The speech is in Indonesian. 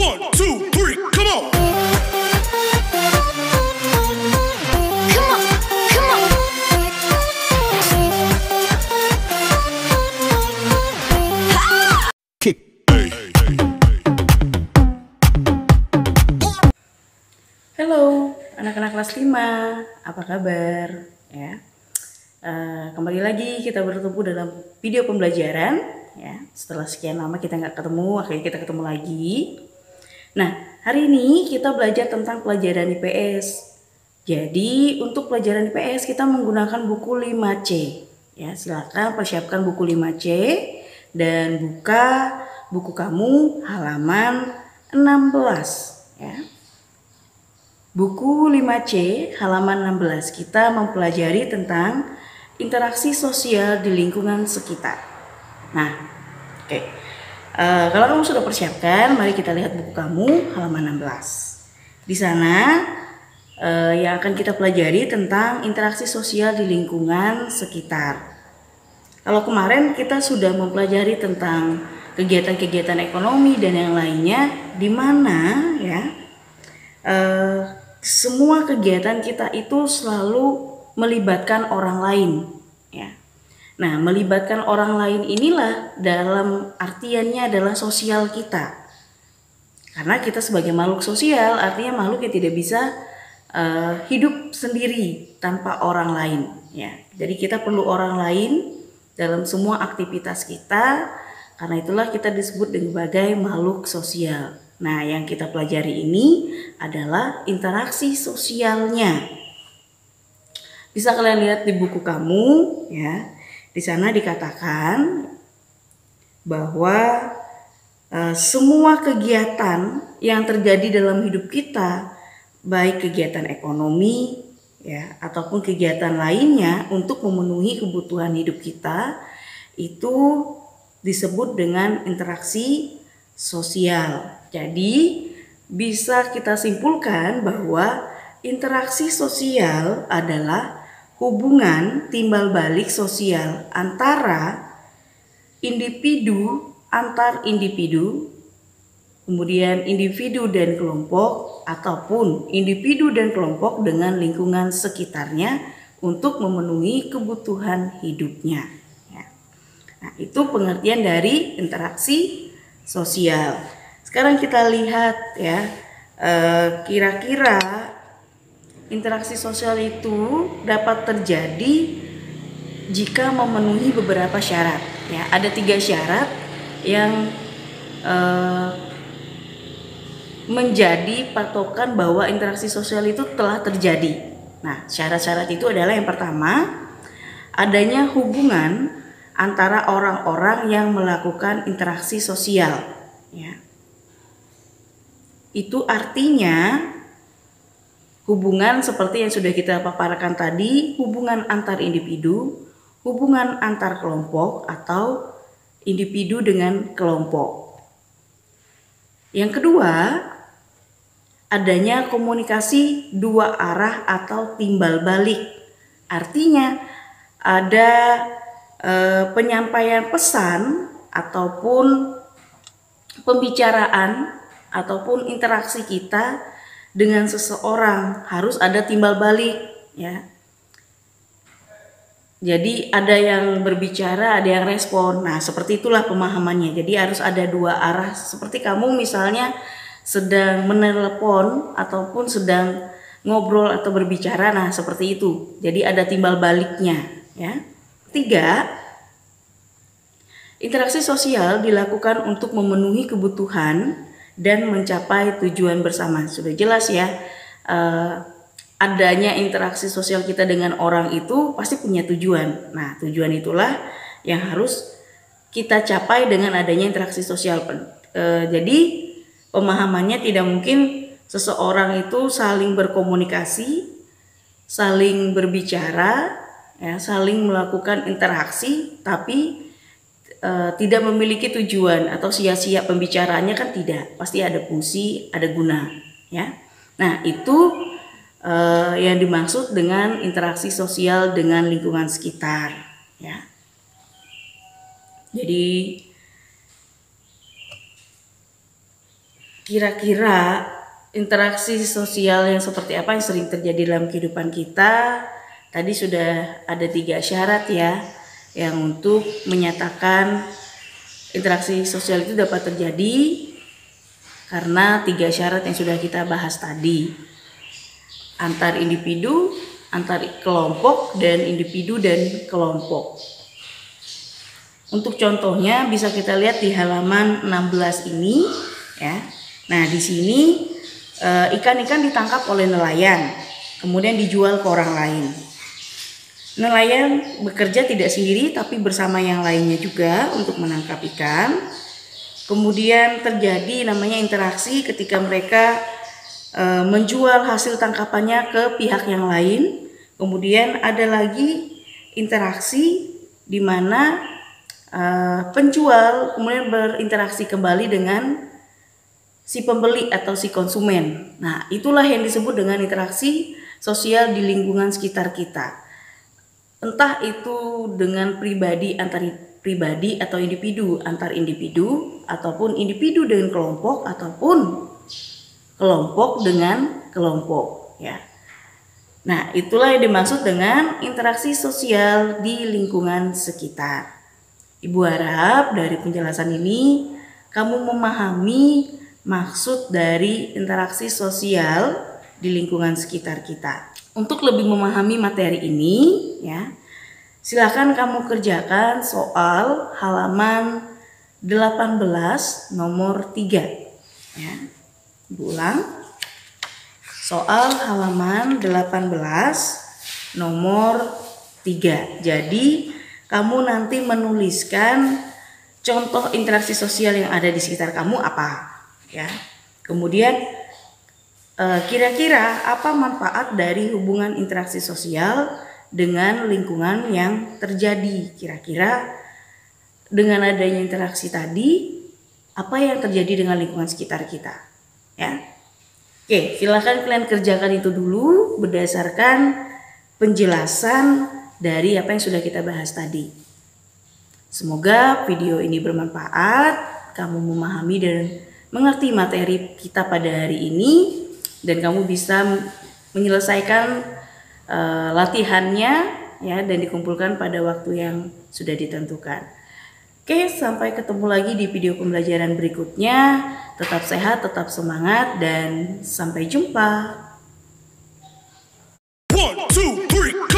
1, 2, 3, come on. Halo anak-anak kelas 5, apa kabar ya? Kembali lagi kita bertemu dalam video pembelajaran ya. Setelah sekian lama kita nggak ketemu, akhirnya kita ketemu lagi. Nah, hari ini kita belajar tentang pelajaran IPS. Jadi untuk pelajaran IPS kita menggunakan buku 5C ya. Silakan persiapkan buku 5C dan buka buku kamu halaman 16 ya. Buku 5C halaman 16 kita mempelajari tentang interaksi sosial di lingkungan sekitar. Nah, oke. Kalau kamu sudah persiapkan, mari kita lihat buku kamu halaman 16. Di sana yang akan kita pelajari tentang interaksi sosial di lingkungan sekitar. Kalau kemarin kita sudah mempelajari tentang kegiatan-kegiatan ekonomi dan yang lainnya, di mana ya semua kegiatan kita itu selalu melibatkan orang lain ya. Nah, melibatkan orang lain inilah dalam artiannya adalah sosial kita. Karena kita sebagai makhluk sosial, artinya makhluk yang tidak bisa hidup sendiri tanpa orang lain ya. Jadi kita perlu orang lain dalam semua aktivitas kita. Karena itulah kita disebut sebagai makhluk sosial. Nah, yang kita pelajari ini adalah interaksi sosialnya. Bisa kalian lihat di buku kamu ya. Di sana dikatakan bahwa semua kegiatan yang terjadi dalam hidup kita, baik kegiatan ekonomi ya ataupun kegiatan lainnya untuk memenuhi kebutuhan hidup kita, itu disebut dengan interaksi sosial. Jadi bisa kita simpulkan bahwa interaksi sosial adalah hubungan timbal balik sosial antara individu antar individu, kemudian individu dan kelompok, ataupun individu dan kelompok dengan lingkungan sekitarnya untuk memenuhi kebutuhan hidupnya. Nah, itu pengertian dari interaksi sosial. Sekarang kita lihat ya, kira-kira interaksi sosial itu dapat terjadi jika memenuhi beberapa syarat. Ya, ada 3 syarat yang menjadi patokan bahwa interaksi sosial itu telah terjadi. Nah, syarat-syarat itu adalah yang pertama, adanya hubungan antara orang-orang yang melakukan interaksi sosial. Ya. Itu artinya hubungan seperti yang sudah kita paparkan tadi, hubungan antar individu, hubungan antar kelompok atau individu dengan kelompok. Yang kedua, adanya komunikasi dua arah atau timbal balik. Artinya ada penyampaian pesan ataupun pembicaraan ataupun interaksi kita dengan seseorang harus ada timbal balik ya. Jadi ada yang berbicara, ada yang respon. Nah, seperti itulah pemahamannya. Jadi harus ada dua arah. Seperti kamu misalnya sedang menelepon ataupun sedang ngobrol atau berbicara. Nah, seperti itu. Jadi ada timbal baliknya ya. 3, interaksi sosial dilakukan untuk memenuhi kebutuhan dan mencapai tujuan bersama. Sudah jelas ya, adanya interaksi sosial kita dengan orang itu pasti punya tujuan. Nah, tujuan itulah yang harus kita capai dengan adanya interaksi sosial. Jadi pemahamannya tidak mungkin seseorang itu saling berkomunikasi, saling berbicara, ya, saling melakukan interaksi, tapi tidak memiliki tujuan atau sia-sia pembicaraannya, kan tidak, pasti ada fungsi, ada guna ya. Nah, itu yang dimaksud dengan interaksi sosial dengan lingkungan sekitar ya. Jadi kira-kira interaksi sosial yang seperti apa yang sering terjadi dalam kehidupan kita? Tadi sudah ada 3 syarat ya, yang untuk menyatakan interaksi sosial itu dapat terjadi karena 3 syarat yang sudah kita bahas tadi. Antar individu, antar kelompok, dan individu dan kelompok. Untuk contohnya bisa kita lihat di halaman 16 ini ya. Nah, di sini ikan-ikan ditangkap oleh nelayan, kemudian dijual ke orang lain. Nelayan bekerja tidak sendiri tapi bersama yang lainnya juga untuk menangkap ikan. Kemudian terjadi namanya interaksi ketika mereka menjual hasil tangkapannya ke pihak yang lain. Kemudian ada lagi interaksi di mana penjual kemudian berinteraksi kembali dengan si pembeli atau si konsumen. Nah, itulah yang disebut dengan interaksi sosial di lingkungan sekitar kita. Entah itu dengan pribadi antar pribadi atau individu antar individu, ataupun individu dengan kelompok, ataupun kelompok dengan kelompok ya. Nah, itulah yang dimaksud dengan interaksi sosial di lingkungan sekitar. Ibu harap dari penjelasan ini kamu memahami maksud dari interaksi sosial di lingkungan sekitar kita. Untuk lebih memahami materi ini ya, silakan kamu kerjakan soal halaman 18 nomor 3 ya. Ulang. Soal halaman 18 nomor 3. Jadi kamu nanti menuliskan contoh interaksi sosial yang ada di sekitar kamu apa ya. Kemudian kira-kira apa manfaat dari hubungan interaksi sosial dengan lingkungan yang terjadi? Kira-kira dengan adanya interaksi tadi, apa yang terjadi dengan lingkungan sekitar kita? Ya. Oke, silakan kalian kerjakan itu dulu berdasarkan penjelasan dari apa yang sudah kita bahas tadi. Semoga video ini bermanfaat, kamu memahami dan mengerti materi kita pada hari ini, dan kamu bisa menyelesaikan latihannya ya, dan dikumpulkan pada waktu yang sudah ditentukan. Oke, sampai ketemu lagi di video pembelajaran berikutnya. Tetap sehat, tetap semangat, dan sampai jumpa. 1, 2, 3.